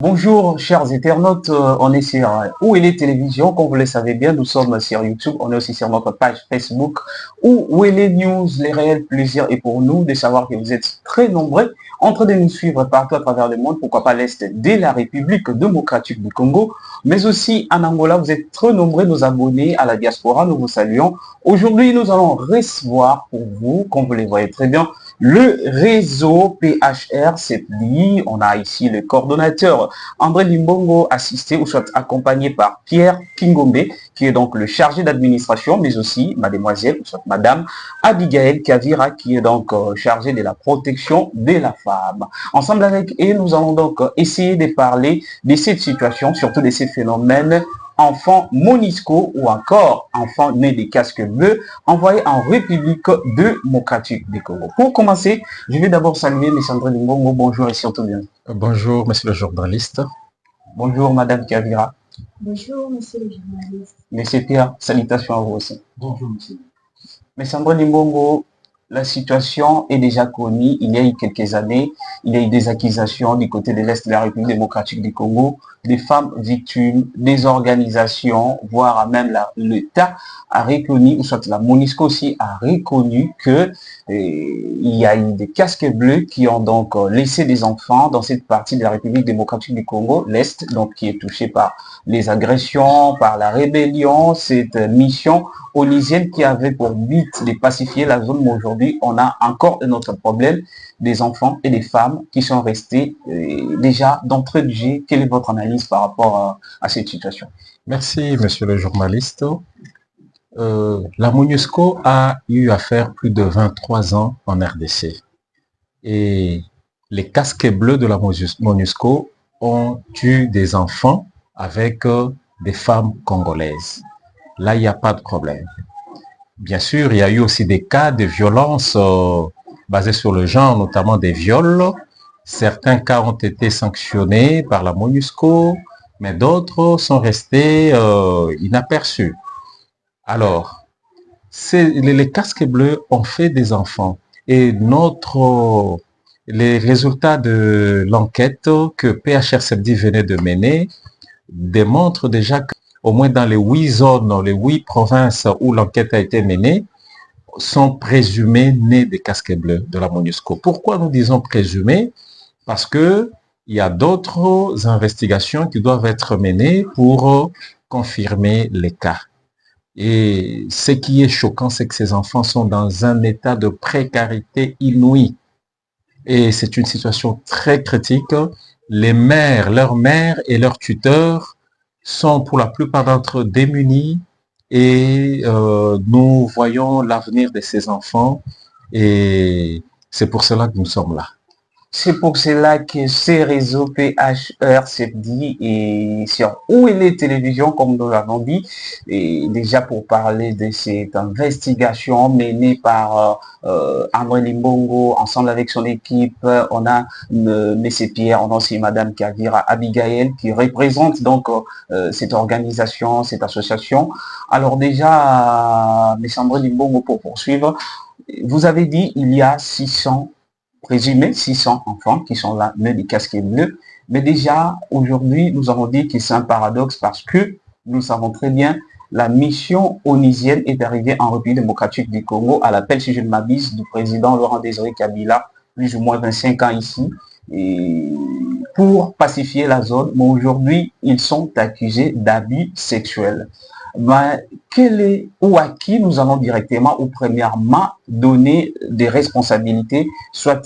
Bonjour chers internautes, on est sur Où est les télévisions, comme vous le savez bien, nous sommes sur YouTube, on est aussi sur notre page Facebook, Où est les news, les réels plaisirs, et pour nous de savoir que vous êtes très nombreux en train de nous suivre partout à travers le monde, pourquoi pas l'Est de la République démocratique du Congo, mais aussi en Angola, vous êtes très nombreux nos abonnés à la diaspora, nous vous saluons. Aujourd'hui, nous allons recevoir pour vous, comme vous le voyez très bien, le réseau PHR CEPLI. On a ici le coordonnateur André Limbongo, assisté ou soit accompagné par Pierre Kingombe, qui est donc le chargé d'administration, mais aussi mademoiselle ou soit madame Abigail Kavira, qui est donc chargée de la protection de la femme. Ensemble avec eux, nous allons donc essayer de parler de cette situation, surtout de ces phénomènes enfants monisco ou encore enfants nés des casques bleus envoyés en République démocratique du Congo. Pour commencer, je vais d'abord saluer M. André Limbongo. Bonjour et surtout bien. Bonjour, monsieur le journaliste. Bonjour, madame Kavira. Bonjour, monsieur le journaliste. Monsieur Pierre, salutations à vous aussi. Bonjour, monsieur. Monsieur André Limbongo, la situation est déjà connue. Il y a eu quelques années, il y a eu des accusations du côté de l'Est de la République démocratique du Congo, des femmes victimes, des organisations, voire même l'État a reconnu, ou soit la MONUSCO aussi a reconnu que il y a eu des casques bleus qui ont donc laissé des enfants dans cette partie de la République démocratique du Congo, l'Est, donc qui est touchée par les agressions, par la rébellion, cette mission onusienne qui avait pour but de pacifier la zone, mais aujourd'hui, on a encore un autre problème, des enfants et des femmes qui sont restés déjà d'entrée de jeu. Quelle est votre analyse par rapport à cette situation? Merci, monsieur le journaliste. La MONUSCO a eu à faire plus de 23 ans en RDC. Et les casques bleus de la MONUSCO ont eu des enfants avec des femmes congolaises. Là, il n'y a pas de problème. Bien sûr, il y a eu aussi des cas de violence basés sur le genre, notamment des viols. Certains cas ont été sanctionnés par la MONUSCO, mais d'autres sont restés inaperçus. Alors, les casques bleus ont fait des enfants et les résultats de l'enquête que PHR CEPDI venait de mener démontrent déjà qu'au moins dans les 8 zones, les 8 provinces où l'enquête a été menée, sont présumés nés des casques bleus de la MONUSCO. Pourquoi nous disons présumés? Parce que il y a d'autres investigations qui doivent être menées pour confirmer les cas. Et ce qui est choquant, c'est que ces enfants sont dans un état de précarité inouïe. Et c'est une situation très critique. Les mères, leurs mères et leurs tuteurs sont pour la plupart d'entre eux démunis et nous voyons l'avenir de ces enfants et c'est pour cela que nous sommes là. C'est pour cela que ces réseaux PHR CEPDI et sur Où est les télévisions, comme nous l'avons dit, et déjà pour parler de cette investigation menée par André Limbongo, ensemble avec son équipe, on a M. Pierre, on a aussi Madame Kavira Abigail qui représente donc cette organisation, cette association. Alors déjà, M. André Limbongo, pour poursuivre, vous avez dit il y a 600 présumés 600 enfants qui sont là, nés des casques bleus. Mais déjà, aujourd'hui, nous avons dit que c'est un paradoxe parce que nous savons très bien la mission onusienne est arrivée en République démocratique du Congo à l'appel, si je ne m'abuse, du président Laurent Désiré Kabila, plus ou moins 25 ans ici, et pour pacifier la zone. Mais aujourd'hui, ils sont accusés d'abus sexuels. Ben, quel est ou à qui nous allons directement ou premièrement donner des responsabilités, soit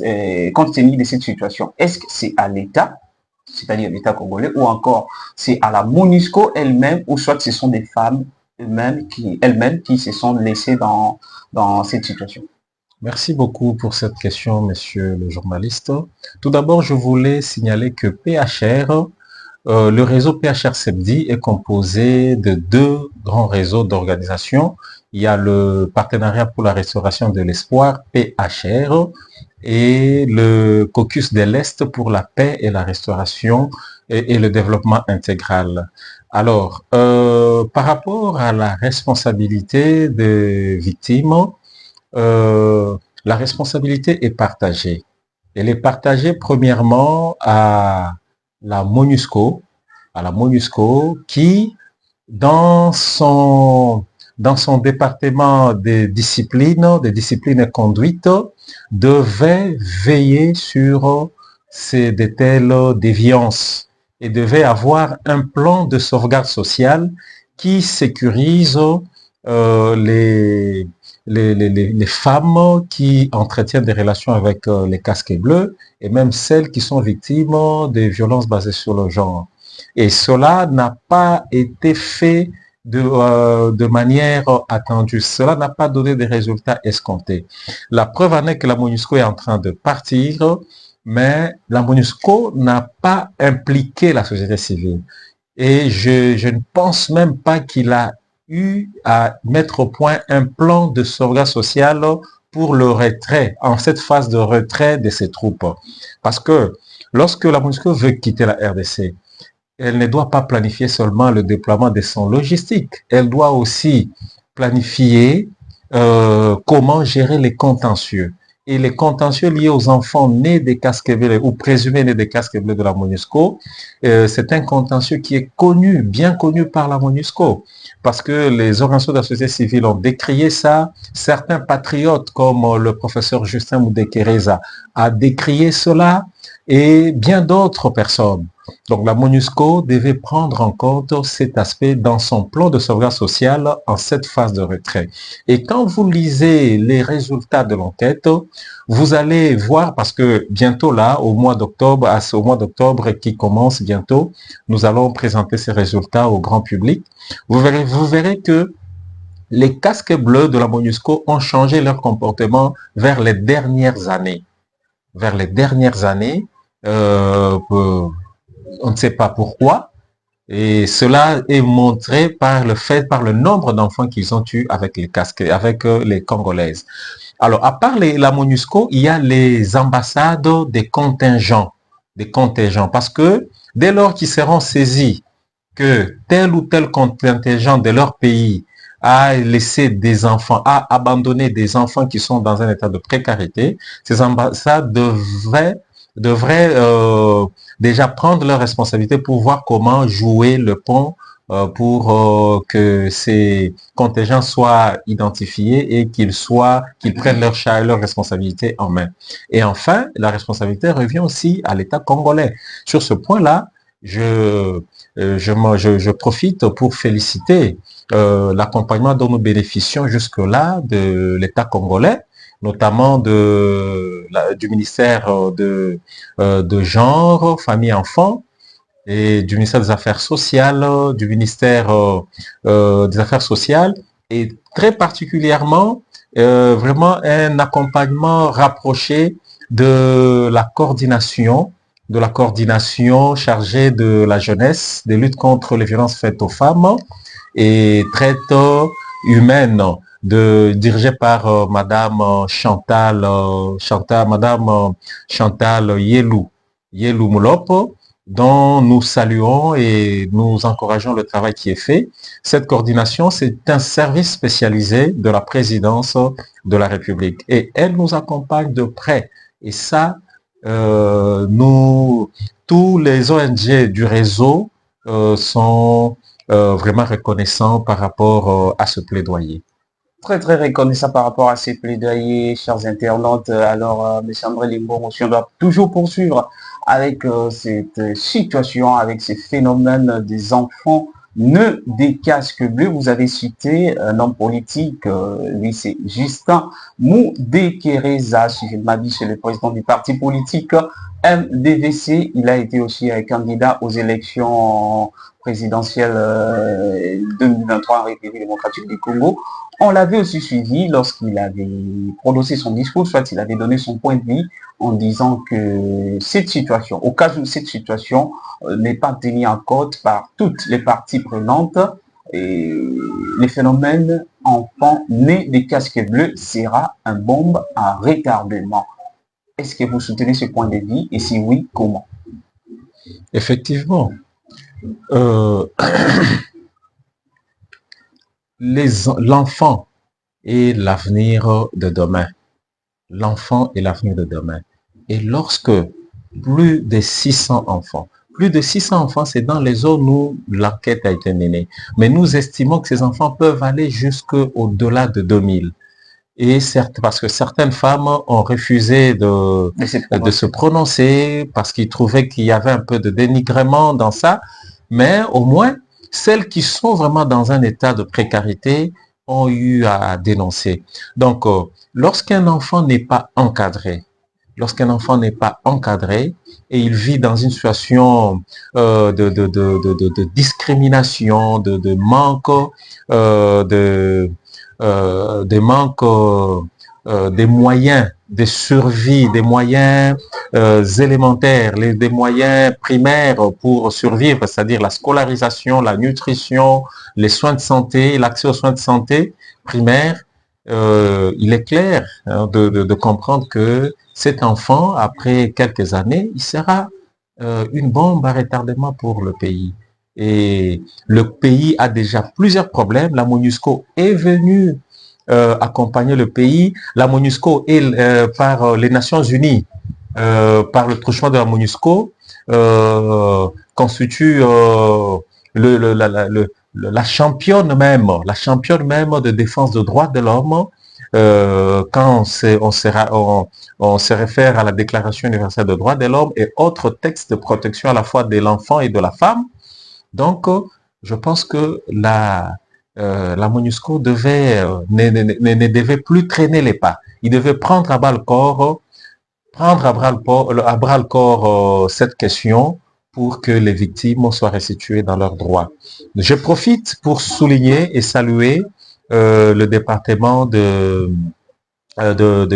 compte tenu de cette situation? Est-ce que c'est à l'État, c'est-à-dire l'État congolais, ou encore c'est à la MONUSCO elle-même, ou soit ce sont des femmes elles-mêmes qui se sont laissées dans cette situation? Merci beaucoup pour cette question, monsieur le journaliste. Tout d'abord, je voulais signaler que PHR, le réseau PHR CEPDI est composé de 2 grands réseaux d'organisations. Il y a le Partenariat pour la restauration de l'espoir, PHR, et le Caucus de l'Est pour la paix et la restauration et le développement intégral. Alors, par rapport à la responsabilité des victimes, la responsabilité est partagée. Elle est partagée premièrement à la MONUSCO, à la MONUSCO qui, dans son département des disciplines et conduite, devait veiller sur de telles déviances et devait avoir un plan de sauvegarde sociale qui sécurise les, les femmes qui entretiennent des relations avec les casquets bleus et même celles qui sont victimes des violences basées sur le genre. Et cela n'a pas été fait de manière attendue. Cela n'a pas donné des résultats escomptés. La preuve en est que la MONUSCO est en train de partir, mais la MONUSCO n'a pas impliqué la société civile. Et je ne pense même pas qu'il a eu à mettre au point un plan de sauvegarde sociale pour le retrait, en cette phase de retrait de ses troupes. Parce que lorsque la MONUSCO veut quitter la RDC, elle ne doit pas planifier seulement le déploiement de son logistique, elle doit aussi planifier comment gérer les contentieux. Et les contentieux liés aux enfants nés des casques bleus ou présumés nés des casques bleus de la MONUSCO, c'est un contentieux qui est connu, bien connu par la MONUSCO, parce que les organisations de la société civile ont décrié ça. Certains patriotes, comme le professeur Justin Moudekereza, a décrié cela, et bien d'autres personnes. Donc la MONUSCO devait prendre en compte cet aspect dans son plan de sauvegarde sociale en cette phase de retrait. Et quand vous lisez les résultats de l'enquête, vous allez voir, parce que bientôt là, au mois d'octobre qui commence bientôt, nous allons présenter ces résultats au grand public. Vous verrez que les casques bleus de la MONUSCO ont changé leur comportement vers les dernières années. Vers les dernières années, on ne sait pas pourquoi, et cela est montré par le nombre d'enfants qu'ils ont eu avec les casques, avec les Congolaises. Alors, à part la MONUSCO, il y a les ambassades des contingents, parce que dès lors qu'ils seront saisis que tel ou tel contingent de leur pays a laissé des enfants, a abandonné des enfants qui sont dans un état de précarité, ces ambassades devraient déjà prendre leurs responsabilités pour voir comment jouer le pont pour que ces contingents soient identifiés et qu'ils prennent leurs responsabilités en main. Et enfin, la responsabilité revient aussi à l'État congolais. Sur ce point-là, je profite pour féliciter l'accompagnement dont nous bénéficions jusque-là de l'État congolais, notamment du ministère de genre, famille, enfants, et du ministère des Affaires sociales, du ministère des Affaires sociales, et très particulièrement, vraiment un accompagnement rapproché de la coordination chargée de la jeunesse, des luttes contre les violences faites aux femmes et traite humaine, dirigée par Madame Chantal Yelou Moulop, dont nous saluons et nous encourageons le travail qui est fait. Cette coordination, c'est un service spécialisé de la présidence de la République et elle nous accompagne de près. Et ça, tous les ONG du réseau sont vraiment reconnaissants par rapport à ce plaidoyer. Très, très reconnaissant par rapport à ces plaidoyers, chers internautes. Alors, M. André Limbon, on doit toujours poursuivre avec cette situation, avec ces phénomènes des enfants nœuds des casques bleus. Vous avez cité un homme politique, lui c'est Justin Moudekereza, si je ne m'abuse, c'est le président du parti politique MDVC. Il a été aussi candidat aux élections présidentielles 2023 en République démocratique du Congo. On l'avait aussi suivi lorsqu'il avait prononcé son discours, soit il avait donné son point de vue en disant que cette situation, au cas où cette situation n'est pas tenue en compte par toutes les parties prenantes, et les phénomènes enfants nés des casques bleus sera un bombe à retardement. Est-ce que vous soutenez ce point de vue et si oui, comment? Effectivement. L'enfant est l'avenir de demain. L'enfant est l'avenir de demain. Et lorsque plus de 600 enfants, Plus de 600 enfants, c'est dans les zones où l'enquête a été menée. Mais nous estimons que ces enfants peuvent aller jusqu'au-delà de 2000. Et certes, parce que certaines femmes ont refusé de se prononcer parce qu'ils trouvaient qu'il y avait un peu de dénigrement dans ça. Mais au moins, celles qui sont vraiment dans un état de précarité ont eu à dénoncer. Donc, lorsqu'un enfant n'est pas encadré, et il vit dans une situation de discrimination, de manque, euh, de, manque des moyens de survie, des moyens élémentaires, des moyens primaires pour survivre, c'est-à-dire la scolarisation, la nutrition, les soins de santé, l'accès aux soins de santé primaires. Il est clair de comprendre que cet enfant, après quelques années, il sera une bombe à retardement pour le pays. Et le pays a déjà plusieurs problèmes. La MONUSCO est venue accompagner le pays. La MONUSCO est par les Nations Unies, par le truchement de la MONUSCO, constitue la championne même de défense des droits de l'homme. Quand on se réfère à la Déclaration universelle des droits de l'homme et autres textes de protection à la fois de l'enfant et de la femme. Donc, je pense que la MONUSCO ne devait plus traîner les pas. Il devait prendre à bras le corps cette question pour que les victimes soient restituées dans leurs droits. Je profite pour souligner et saluer le département de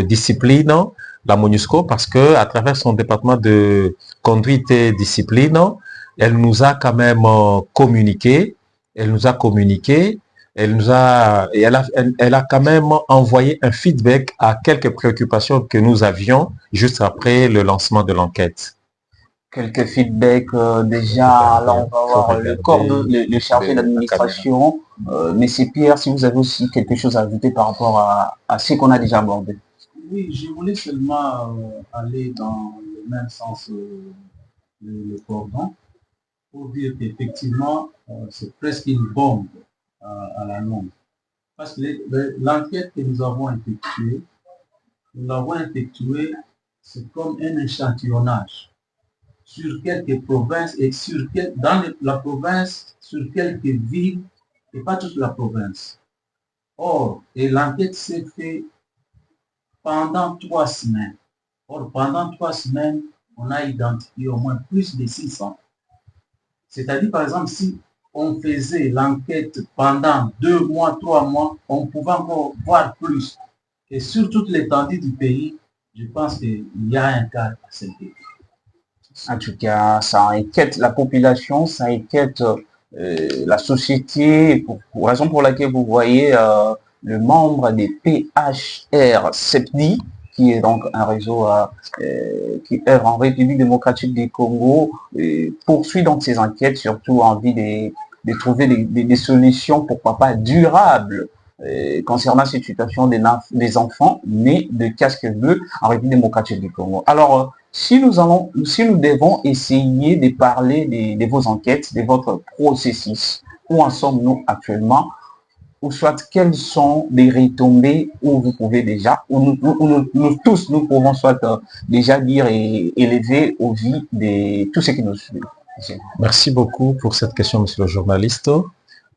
discipline, la MONUSCO, parce que à travers son département de conduite et discipline, elle nous a quand même communiqué, elle a quand même envoyé un feedback à quelques préoccupations que nous avions juste après le lancement de l'enquête. Quelques feedbacks déjà, là on va voir le chargé d'administration. Mais c'est Pierre, si vous avez aussi quelque chose à ajouter par rapport à ce qu'on a déjà abordé. Oui, je voulais seulement aller dans le même sens le cordon pour dire qu'effectivement, c'est presque une bombe à la longue. Parce que l'enquête que nous l'avons effectuée, c'est comme un échantillonnage sur quelques provinces et dans la province, sur quelques villes, et pas toute la province. Or, et l'enquête s'est faite pendant 3 semaines. Or, pendant 3 semaines, on a identifié au moins plus de 600. C'est-à-dire, par exemple, si on faisait l'enquête pendant 2 mois, 3 mois, on pouvait encore voir plus. Et sur toute l'étendue du pays, je pense qu'il y a un cas à s'inquiéter. En tout cas, ça inquiète la population, ça inquiète la société, pour raison pour laquelle vous voyez le membre des PHR-CEPDI, qui est donc un réseau qui œuvre en République démocratique du Congo, poursuit donc ses enquêtes, surtout en vue de trouver des solutions, pourquoi pas durables, concernant cette situation des enfants nés de casque bleu en République démocratique du Congo. Alors, si nous devons essayer de parler de vos enquêtes, de votre processus, où en sommes-nous actuellement, ou soit quelles sont les retombées où vous pouvez déjà, où nous tous, nous pouvons soit déjà dire et élever au vu de tout ce qui nous suit. Merci beaucoup pour cette question, monsieur le journaliste.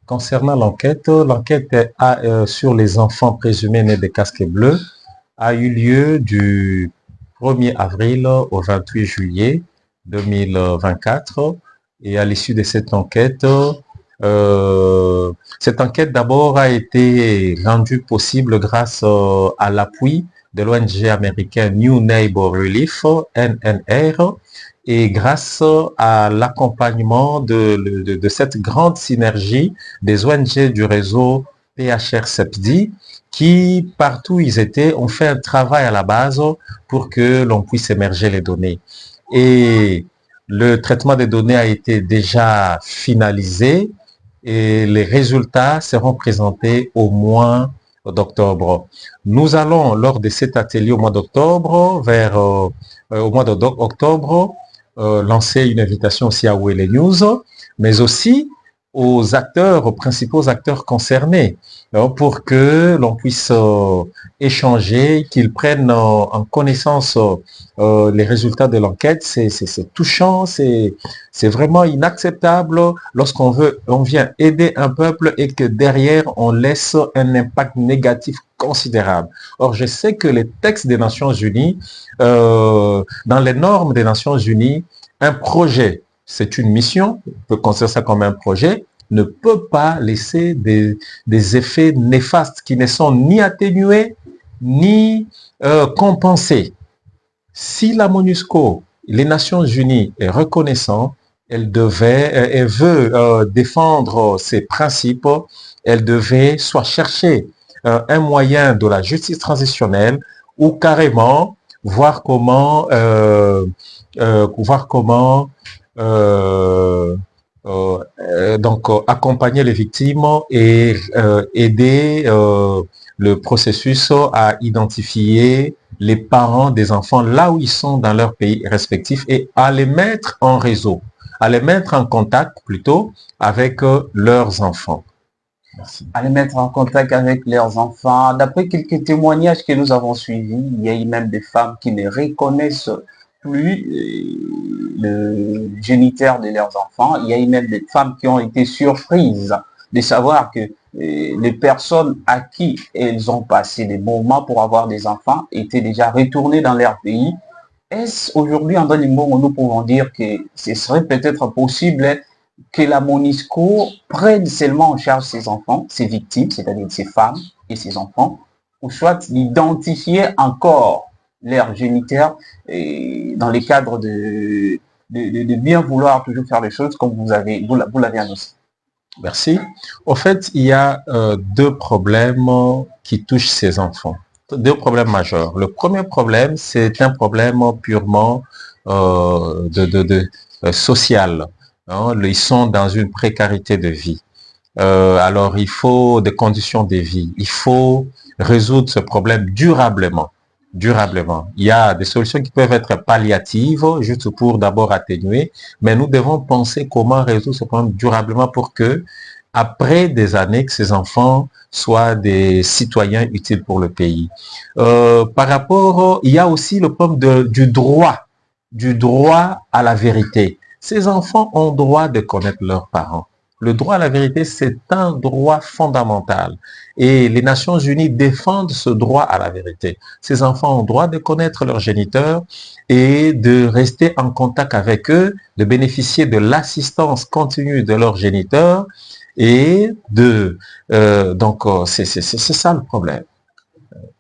Concernant l'enquête sur les enfants présumés nés de casques bleus a eu lieu du 1er avril au 28 juillet 2024. Et à l'issue de cette enquête d'abord a été rendue possible grâce à l'appui de l'ONG américain New Neighbor Relief, NNR, et grâce à l'accompagnement de cette grande synergie des ONG du réseau PHR-CEPDI qui, partout où ils étaient, ont fait un travail à la base pour que l'on puisse émerger les données. Et le traitement des données a été déjà finalisé et les résultats seront présentés au mois d'octobre. Nous allons, lors de cet atelier au mois d'octobre, lancer une invitation aussi à Wele News, mais aussi aux acteurs, aux principaux acteurs concernés, pour que l'on puisse échanger, qu'ils prennent en connaissance les résultats de l'enquête. C'est touchant, c'est vraiment inacceptable on vient aider un peuple et que derrière on laisse un impact négatif considérable. Or, je sais que les textes des Nations Unies, dans les normes des Nations Unies, un projet, c'est une mission, on peut considérer ça comme un projet, ne peut pas laisser des effets néfastes qui ne sont ni atténués, ni compensés. Si la MONUSCO, les Nations Unies, est reconnaissant, elle veut défendre ses principes, elle devait soit chercher un moyen de la justice transitionnelle ou carrément voir comment accompagner les victimes et aider le processus à identifier les parents des enfants là où ils sont dans leur pays respectif et à les mettre en réseau, à les mettre en contact plutôt avec leurs enfants. Merci. À les mettre en contact avec leurs enfants. D'après quelques témoignages que nous avons suivis, il y a eu même des femmes qui ne reconnaissent plus le géniteur de leurs enfants. Il y a eu même des femmes qui ont été surprises de savoir que les personnes à qui elles ont passé des moments pour avoir des enfants étaient déjà retournées dans leur pays. Est-ce aujourd'hui, en Donimbo, nous pouvons dire que ce serait peut-être possible que la MONUSCO prenne seulement en charge ses enfants, ses victimes, c'est-à-dire ses femmes et ses enfants, ou soit d'identifier encore leurs géniteurs dans le cadre de bien vouloir toujours faire les choses comme vous l'avez annoncé. Merci. Au fait, il y a deux problèmes qui touchent ces enfants. Deux problèmes majeurs. Le premier problème, c'est un problème purement social. Ils sont dans une précarité de vie. Alors, il faut des conditions de vie. Il faut résoudre ce problème durablement. Il y a des solutions qui peuvent être palliatives, juste pour d'abord atténuer, mais nous devons penser comment résoudre ce problème durablement pour que, après des années, que ces enfants soient des citoyens utiles pour le pays. Par rapport, il y a aussi le problème du droit à la vérité. Ces enfants ont droit de connaître leurs parents. Le droit à la vérité, c'est un droit fondamental. Et les Nations Unies défendent ce droit à la vérité. Ces enfants ont droit de connaître leurs géniteurs et de rester en contact avec eux, de bénéficier de l'assistance continue de leurs géniteurs. Et c'est ça le problème.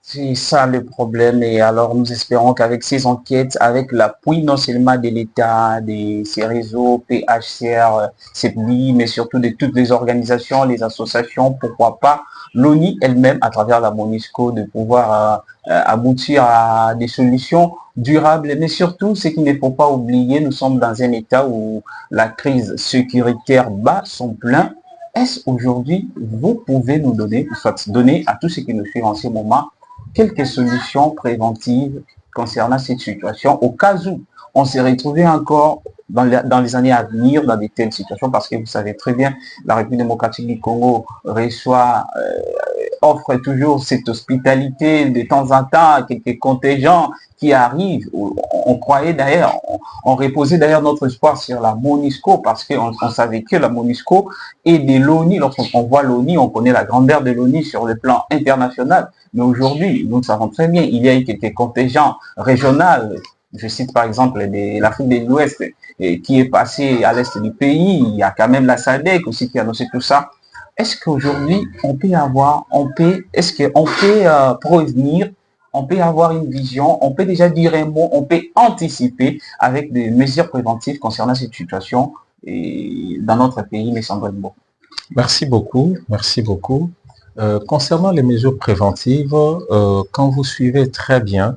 C'est ça le problème. Et alors, nous espérons qu'avec ces enquêtes, avec l'appui non seulement de l'État, de ces réseaux, PHCR, CEPLI, mais surtout de toutes les organisations, les associations, pourquoi pas l'ONU elle-même, à travers la MONUSCO, de pouvoir aboutir à des solutions durables. Mais surtout, ce qu'il ne faut pas oublier, nous sommes dans un état où la crise sécuritaire bat son plein. Est-ce aujourd'hui, vous pouvez nous donner, soit donner à tous ceux qui nous suivent en ce moment, quelques solutions préventives concernant cette situation au cas où on s'est retrouvé encore dans les années à venir dans de telles situations, parce que vous savez très bien, la République démocratique du Congo offre toujours cette hospitalité de temps en temps à quelques contingents qui arrivent. On croyait d'ailleurs, on reposait d'ailleurs notre espoir sur la MONUSCO parce qu'on savait que la MONUSCO et de l'ONU, lorsqu'on voit l'ONU, on connaît la grandeur de l'ONU sur le plan international. Mais aujourd'hui, nous savons très bien, il y a eu quelques contingents régionaux. Je cite par exemple l'Afrique de l'Ouest qui est passée à l'est du pays. Il y a quand même la SADC aussi qui a annoncé tout ça. Est-ce qu'aujourd'hui, est-ce qu'on peut prévenir, on peut avoir une vision, on peut déjà dire un mot, on peut anticiper avec des mesures préventives concernant cette situation dans notre pays, mais sans doute bon. Merci beaucoup, merci beaucoup. Concernant les mesures préventives, quand vous suivez très bien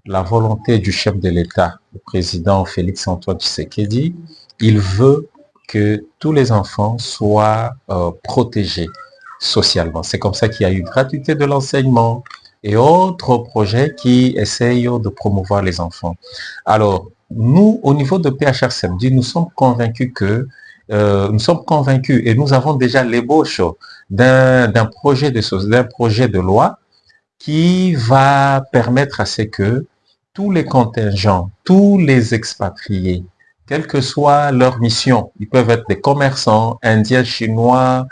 la volonté du chef de l'État, le président Félix-Antoine Tshisekedi, il veut que tous les enfants soient protégés socialement. C'est comme ça qu'il y a eu gratuité de l'enseignement et autres projets qui essayent de promouvoir les enfants. Alors, nous, au niveau de PHRCMD, nous sommes convaincus et nous avons déjà l'ébauche d'un projet de loi qui va permettre à ce que tous les contingents, tous les expatriés, quelle que soit leur mission, ils peuvent être des commerçants, indiens, chinois,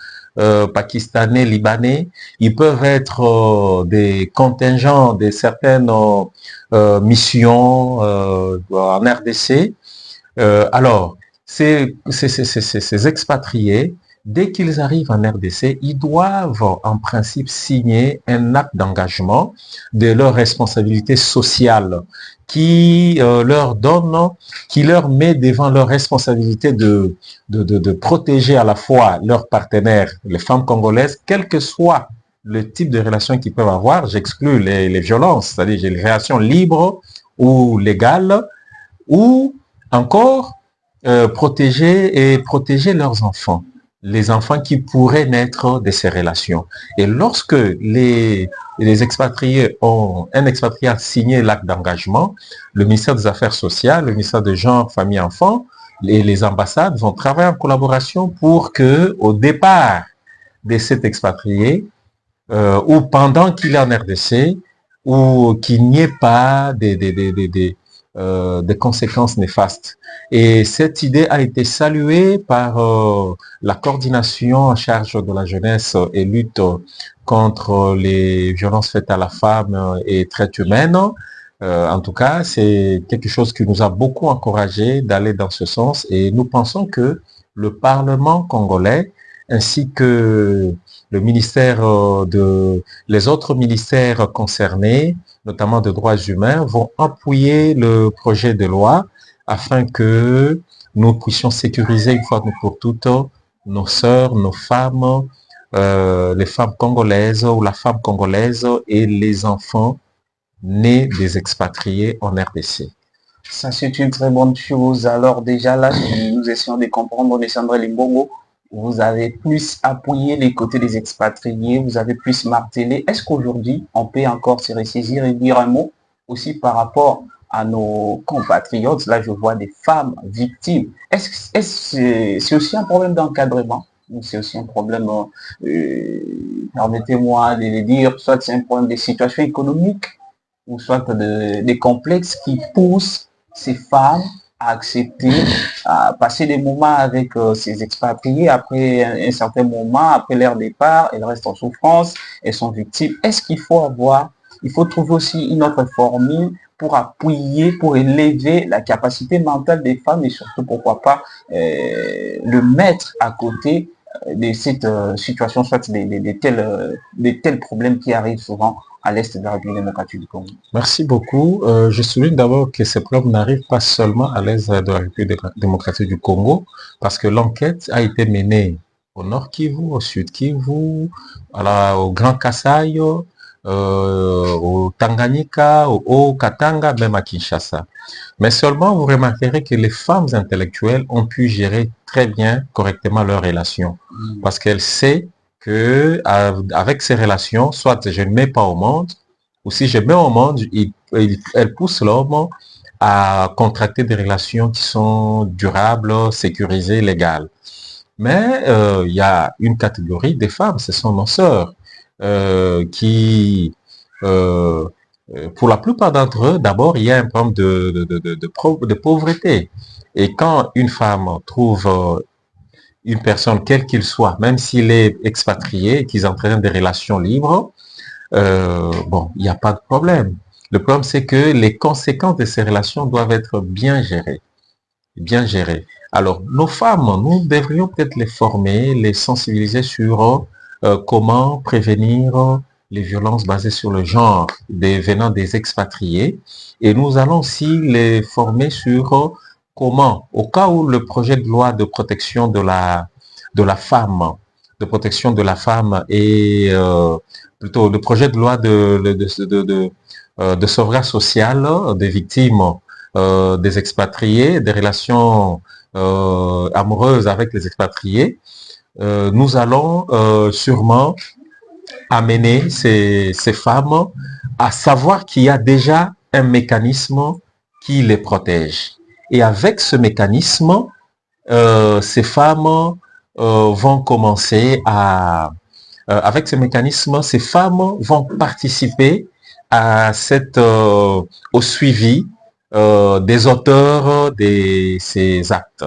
pakistanais, libanais, ils peuvent être des contingents de certaines missions en RDC. Alors, ces expatriés, dès qu'ils arrivent en RDC, ils doivent en principe signer un acte d'engagement de leurs responsabilités sociales qui leur met devant leur responsabilité de protéger à la fois leurs partenaires, les femmes congolaises, quel que soit le type de relation qu'ils peuvent avoir. J'exclus les violences, c'est-à-dire les relations libres ou légales, ou encore protéger leurs enfants, les enfants qui pourraient naître de ces relations. Et lorsque les expatriés un expatrié a signé l'acte d'engagement, le ministère des Affaires sociales, le ministère de Genre, Famille, Enfants, et les ambassades vont travailler en collaboration pour que, au départ de cet expatrié, ou pendant qu'il est en RDC, ou qu'il n'y ait pas des conséquences néfastes. Et cette idée a été saluée par la coordination en charge de la jeunesse et lutte contre les violences faites à la femme et traite humaine. En tout cas, c'est quelque chose qui nous a beaucoup encouragé d'aller dans ce sens, et nous pensons que le Parlement congolais ainsi que le ministère les autres ministères concernés, notamment de droits humains, vont appuyer le projet de loi afin que nous puissions sécuriser une fois pour toutes nos sœurs, nos femmes, les femmes congolaises ou la femme congolaise et les enfants nés des expatriés en RDC. Ça, c'est une très bonne chose. Alors déjà là, si nous essayons de comprendre Alexandre Limbongo, vous avez plus appuyé les côtés des expatriés, vous avez plus martelé. Est-ce qu'aujourd'hui, on peut encore se ressaisir et dire un mot aussi par rapport à nos compatriotes? Là, je vois des femmes victimes. Est-ce que c'est aussi un problème d'encadrement? Ou c'est aussi un problème, permettez-moi de le dire, soit c'est un problème de situation économique, ou soit des complexes qui poussent ces femmes à accepter, à passer des moments avec ces expatriés. Après un certain moment, après leur départ, elles restent en souffrance, elles sont victimes. Est-ce qu'il faut il faut trouver aussi une autre formule pour appuyer, pour élever la capacité mentale des femmes, et surtout, pourquoi pas, le mettre à côté de cette situation, soit de tels problèmes qui arrivent souvent à l'est de la République démocratique du Congo. Merci beaucoup. Je souligne d'abord que ces problèmes n'arrivent pas seulement à l'est de la République démocratique du Congo, parce que l'enquête a été menée au Nord Kivu, au Sud Kivu, au Grand Kasaï, au Tanganyika, au Haut-Katanga, même à Kinshasa. Mais seulement, vous remarquerez que les femmes intellectuelles ont pu gérer très bien, correctement leurs relations, parce qu'elles savent que avec ces relations, soit je ne mets pas au monde, ou si je mets au monde, elle pousse l'homme à contracter des relations qui sont durables, sécurisées, légales. Mais il y a une catégorie des femmes, ce sont nos sœurs, qui, pour la plupart d'entre eux, d'abord, il y a un problème de pauvreté. Et quand une femme trouve une personne, quel qu'il soit, même s'il est expatrié, qu'ils entretiennent des relations libres, bon, il n'y a pas de problème. Le problème, c'est que les conséquences de ces relations doivent être bien gérées. Bien gérées. Alors, nos femmes, nous devrions peut-être les former, les sensibiliser sur comment prévenir les violences basées sur le genre venant des expatriés. Et nous allons aussi les former sur comment, au cas où le projet de loi de protection de la femme, et plutôt le projet de loi de sauvegarde sociale des victimes des expatriés, des relations amoureuses avec les expatriés, nous allons sûrement amener ces femmes à savoir qu'il y a déjà un mécanisme qui les protège. Et avec ce mécanisme, ces femmes vont commencer à... avec ce mécanisme, ces femmes vont participer à au suivi des auteurs de ces actes.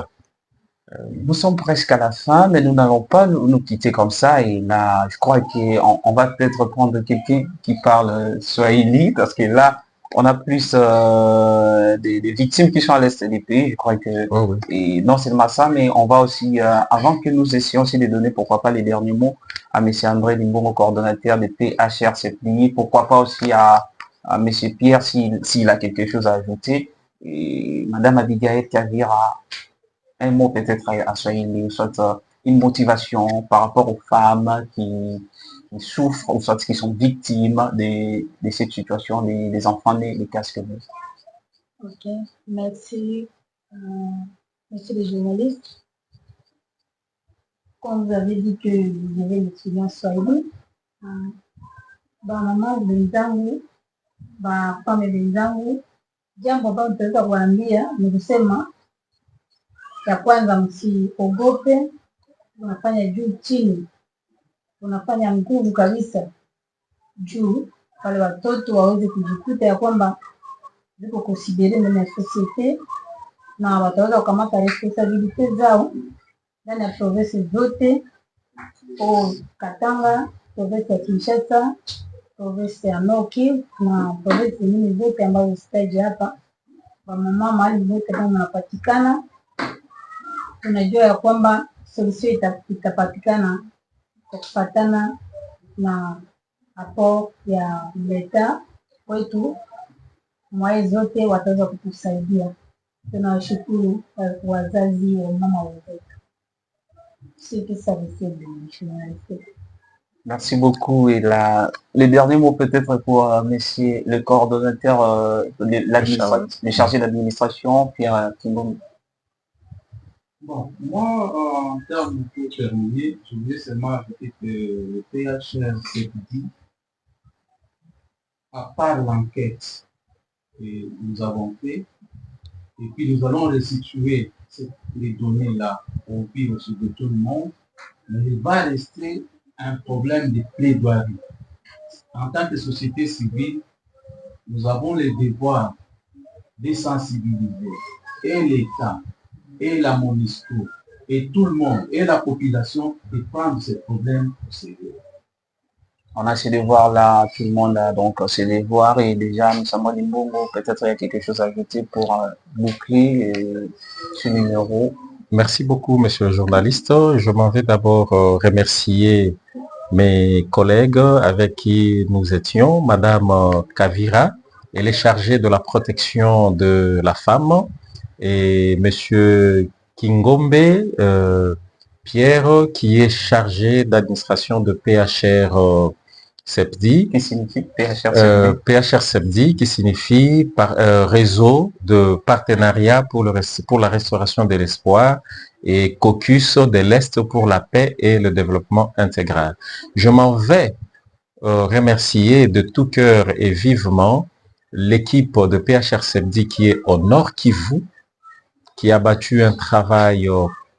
Nous sommes presque à la fin, mais nous n'allons pas nous quitter comme ça. Et là, je crois qu'on va peut-être prendre quelqu'un qui parle Swahili, parce que là, on a plus des victimes qui sont à l'est du pays. Je crois que, Oh, oui. et non seulement ça, mais on va aussi, avant que nous essayions aussi de donner, pourquoi pas, les derniers mots à M. André Limbongo, coordonnateur de PHRCPI, pourquoi pas aussi à M. Pierre, s'il a quelque chose à ajouter, et Mme Abigail Kavira, un mot peut-être à Swahili, soit une motivation par rapport aux femmes qui souffrent ou soit qui sont victimes de cette situation, des enfants des casques bleus. Ok, merci, monsieur le journaliste. Quand vous avez dit que vous avez l'étudiant Swahili, mama wenzangu, pame wenzangu, jambo ambalo nitaweza kuwaambia ni kusema ya kwanza, msiogope, unafanya juu chini, unafanya nguvu kabisa juu wale watoto waweze kujikuta ya kwamba ziko considere ndani ya societe na wataweza kukamata responsabilite zao ndani ya province zote, Katanga, province ya Kinshasa, province ya Nord Kivu na province zingine zote ambazo sitaji hapa. Wamama mahali zote kama mnapatikana, tunajua ya kwamba solution itapatikana kwa kufatana na hapo ya leta wetu. Mwai zote wataweza kutusaidia. Tunawashukuru wazazi wa mama wetu. Merci beaucoup. Et le dernier mot peut-être pour monsieur le coordonnateur, le chargé d'administration, Pierre Kimbongo. Bon, moi, en termes pour terminer, je voulais seulement ajouter que le PHRCPI, à part l'enquête que nous avons fait, et puis nous allons restituer les données-là au pire de tout le monde, mais il va rester un problème de plaidoirie. En tant que société civile, nous avons le devoir de sensibiliser et l'État, et la MONUSCO, et tout le monde, et la population, de prendre ce problème au sérieux. On a ces devoirs-là, tout le monde a donc ces devoirs, et déjà, nous sommes Limbongo, peut-être il y a quelque chose à ajouter pour boucler ce numéro. Merci beaucoup, monsieur le journaliste. Je m'en vais d'abord remercier mes collègues avec qui nous étions, Madame Kavira, elle est chargée de la protection de la femme, et monsieur Kingombe, Pierre, qui est chargé d'administration de PHR-CEPDI. Qui signifie PHR-CEPDI? PHR-CEPDI, qui signifie réseau de partenariat pour la restauration de l'espoir, et Caucus de l'Est pour la paix et le développement intégral. Je m'en vais remercier de tout cœur et vivement l'équipe de PHR-CEPDI qui est au Nord Kivu, qui a battu un travail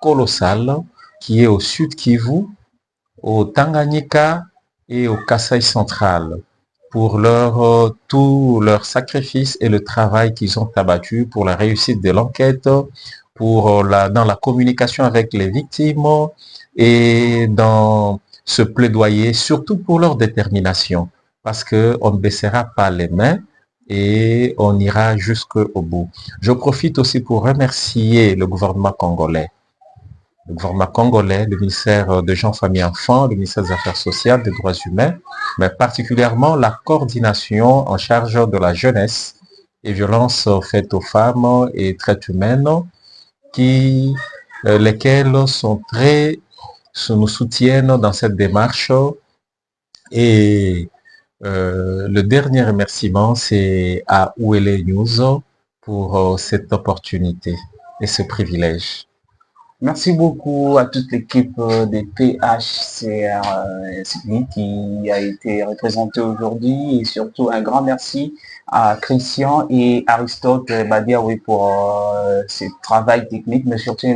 colossal, qui est au Sud Kivu, au Tanganyika et au Kasaï central, pour tout leur sacrifice et le travail qu'ils ont abattu pour la réussite de l'enquête, dans la communication avec les victimes et dans ce plaidoyer, surtout pour leur détermination, parce qu'on ne baissera pas les mains et on ira jusqu'au bout. Je profite aussi pour remercier le gouvernement congolais. Le gouvernement congolais, le ministère de Gens, Famille, Enfants, le ministère des Affaires sociales, des droits humains, mais particulièrement la coordination en charge de la jeunesse et violences faites aux femmes et traite humaine, lesquels nous soutiennent dans cette démarche. Et le dernier remerciement, c'est à Ouele News pour cette opportunité et ce privilège. Merci beaucoup à toute l'équipe des PHCR qui a été représentée aujourd'hui et surtout un grand merci à Christian et Aristote Badiaoui pour ce travail technique, mais surtout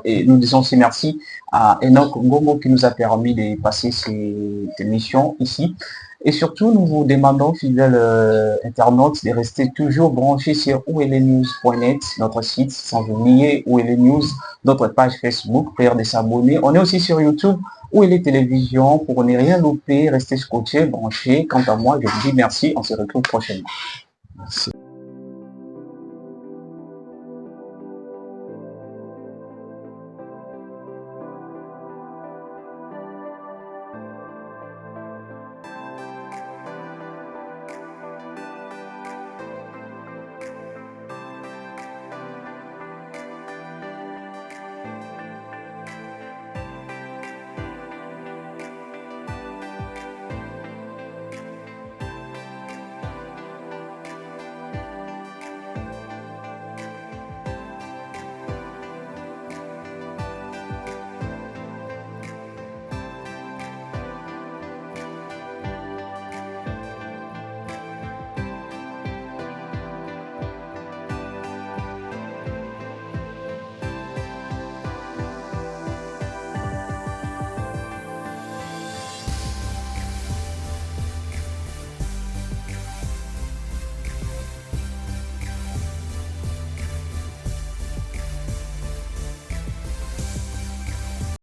et nous disons aussi merci à Enoch Ngomo qui nous a permis de passer cette émission ici. Et surtout, nous vous demandons, fidèles internautes, de rester toujours branchés sur ouelenews.net, notre site, sans oublier News, notre page Facebook, prière de s'abonner. On est aussi sur YouTube, où il est télévision, pour ne rien louper, rester scotché, branché. Quant à moi, je vous dis merci, on se retrouve prochainement. Merci.